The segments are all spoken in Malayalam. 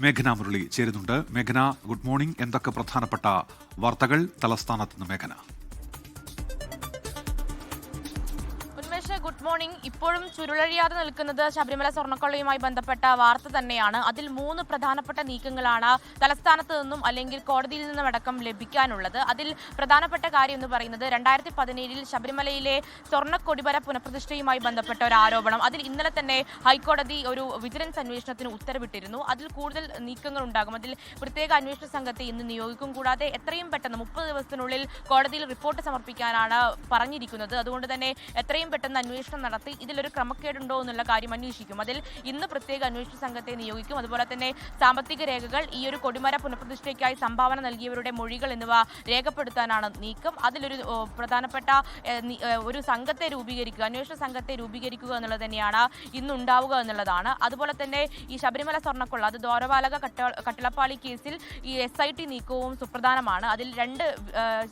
മേഘന മുരളി ചേരുന്നുണ്ട്. മേഘന, ഗുഡ് മോർണിംഗ്. എന്തൊക്കെ പ്രധാനപ്പെട്ട വാർത്തകൾ തലസ്ഥാനത്ത് നിന്ന് മേഘന? Good morning. ഇപ്പോഴും ചുരുളഴിയാതെ നിൽക്കുന്നത് ശബരിമല സ്വർണ്ണക്കൊള്ളയുമായി ബന്ധപ്പെട്ട വാർത്ത തന്നെയാണ്. അതിൽ 3 പ്രധാനപ്പെട്ട നീക്കങ്ങളാണ് തലസ്ഥാനത്ത് നിന്നും അല്ലെങ്കിൽ കോടതിയിൽ നിന്നും അടക്കം ലഭിക്കാനുള്ളത്. അതിൽ പ്രധാനപ്പെട്ട കാര്യം എന്ന് പറയുന്നത് 2017 ശബരിമലയിലെ സ്വർണ്ണക്കൊടിമര പുനഃപ്രതിഷ്ഠയുമായി ബന്ധപ്പെട്ട ഒരു ആരോപണം. അതിൽ ഇന്നലെ തന്നെ ഹൈക്കോടതി ഒരു വിജിലൻസ് അന്വേഷണത്തിന് ഉത്തരവിട്ടിരുന്നു. അതിൽ കൂടുതൽ നീക്കങ്ങൾ ഉണ്ടാകും. അതിൽ പ്രത്യേക അന്വേഷണ സംഘത്തെ ഇന്ന് നിയോഗിക്കും. കൂടാതെ എത്രയും പെട്ടെന്ന് 30 ദിവസത്തിനുള്ളിൽ കോടതിയിൽ റിപ്പോർട്ട് സമർപ്പിക്കാനാണ് പറഞ്ഞിരിക്കുന്നത്. അതുകൊണ്ട് തന്നെ എത്രയും പെട്ടെന്ന് അന്വേഷണം നടത്തി ഇതിലൊരു ക്രമക്കേടുണ്ടോ എന്നുള്ള കാര്യം അന്വേഷിക്കും. അതിൽ ഇന്ന് പ്രത്യേക അന്വേഷണ സംഘത്തെ നിയോഗിക്കും. അതുപോലെ തന്നെ സാമ്പത്തിക രേഖകൾ, ഈ ഒരു കൊടിമര പുനഃപ്രതിഷ്ഠയ്ക്കായി സംഭാവന നൽകിയവരുടെ മൊഴികൾ എന്നിവ രേഖപ്പെടുത്താനാണ് നീക്കം. അതിലൊരു പ്രധാനപ്പെട്ട ഒരു സംഘത്തെ രൂപീകരിക്കുക, അന്വേഷണ സംഘത്തെ രൂപീകരിക്കുക എന്നുള്ളത് തന്നെയാണ് ഇന്നുണ്ടാവുക എന്നുള്ളതാണ്. അതുപോലെ തന്നെ ഈ ശബരിമല സ്വർണ്ണക്കൊള്ള, അത് ദ്വാരപാലക കട്ടിളപ്പാളി കേസിൽ ഈ SIT നീക്കവും സുപ്രധാനമാണ്. അതിൽ 2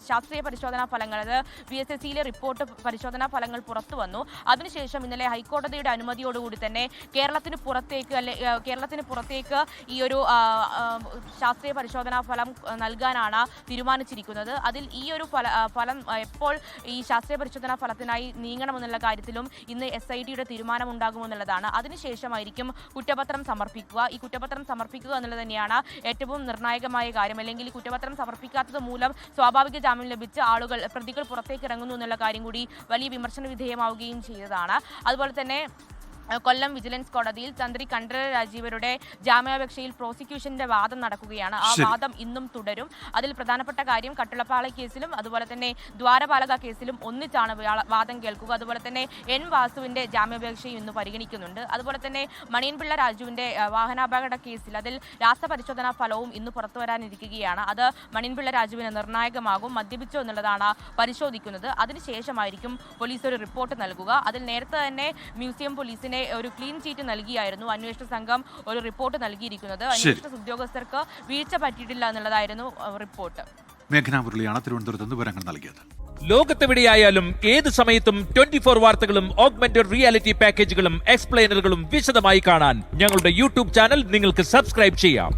ശാസ്ത്രീയ പരിശോധനാ ഫലങ്ങൾ, അത് VSSCയിലെ റിപ്പോർട്ട് പരിശോധനാ ഫലങ്ങൾ പുറത്തു വന്നു. അതിനുശേഷം ഇന്നലെ ഹൈക്കോടതിയുടെ അനുമതിയോടുകൂടി തന്നെ കേരളത്തിന് പുറത്തേക്ക് ഈ ഒരു ശാസ്ത്രീയ പരിശോധനാ ഫലം നൽകാനാണ് തീരുമാനിച്ചിരിക്കുന്നത്. അതിൽ ഈ ഒരു ഫലം എപ്പോൾ ഈ ശാസ്ത്രീയ പരിശോധനാ ഫലത്തിനായി നീങ്ങണമെന്നുള്ള കാര്യത്തിലും ഇന്ന് SITയുടെ തീരുമാനം ഉണ്ടാകുമെന്നുള്ളതാണ്. അതിനുശേഷമായിരിക്കും കുറ്റപത്രം സമർപ്പിക്കുക. ഈ കുറ്റപത്രം സമർപ്പിക്കുക എന്നുള്ളത് തന്നെയാണ് ഏറ്റവും നിർണായകമായ കാര്യം. അല്ലെങ്കിൽ ഈ കുറ്റപത്രം സമർപ്പിക്കാത്തത് മൂലം സ്വാഭാവിക ജാമ്യം ലഭിച്ച പ്രതികൾ പുറത്തേക്ക് ഇറങ്ങുന്നു എന്നുള്ള കാര്യം കൂടി വലിയ വിമർശന വിധേയമാവുകയും ചെയ്തതാണ്. അതുപോലെ തന്നെ കൊല്ലം വിജിലൻസ് കോടതിയിൽ തന്ത്രി കണ്ഠരര് രാജീവരുടെ ജാമ്യാപേക്ഷയിൽ പ്രോസിക്യൂഷന്റെ വാദം നടക്കുകയാണ്. ആ വാദം ഇന്നും തുടരും. അതിൽ പ്രധാനപ്പെട്ട കാര്യം കട്ടിളപ്പാളി കേസിലും അതുപോലെ തന്നെ ദ്വാരപാലക കേസിലും ഒന്നിച്ചാണ് വാദം കേൾക്കുക. അതുപോലെ തന്നെ N വാസുവിന്റെ ജാമ്യാപേക്ഷയും ഇന്ന് പരിഗണിക്കുന്നുണ്ട്. അതുപോലെ തന്നെ മണിയൻപിള്ള രാജുവിന്റെ വാഹനാപകട കേസിൽ അതിൽ രാസപരിശോധനാ ഫലവും ഇന്ന് പുറത്തു വരാനിരിക്കുകയാണ്. അത് മണിയൻപിള്ള രാജുവിന് നിർണായകമാകും. മദ്യപിച്ചോ എന്നുള്ളതാണ് പരിശോധിക്കുന്നത്. അതിനുശേഷമായിരിക്കും പോലീസ് ഒരു റിപ്പോർട്ട് നൽകുക. അതിൽ നേരത്തെ തന്നെ മ്യൂസിയം പോലീസിന് ഒരു ക്ലീൻ ചീറ്റ് നൽകിയായിരുന്നു അന്വേഷണ സംഘം ഒരു റിപ്പോർട്ട് നൽകിയിരിക്കുന്നത്. അന്വേഷണ ഉദ്യോഗസ്ഥർക്ക് വീഴ്ച പറ്റിയിട്ടില്ല എന്നുള്ളതായിരുന്നു റിപ്പോർട്ട്. മേഘന മുരളിയാണ് തിരുവനന്തപുരത്ത് നിന്ന് വിവരങ്ങൾ നൽകിയത്. ലോകത്തെവിടെയായാലും ഏത് സമയത്തും 24 വാർത്തകളും ഓഗ്മെന്റഡ് റിയാലിറ്റി പാക്കേജുകളും എക്സ്പ്ലെയിനറുകളും വിശദമായി കാണാൻ ഞങ്ങളുടെ YouTube ചാനൽ നിങ്ങൾക്ക് സബ്സ്ക്രൈബ് ചെയ്യാം.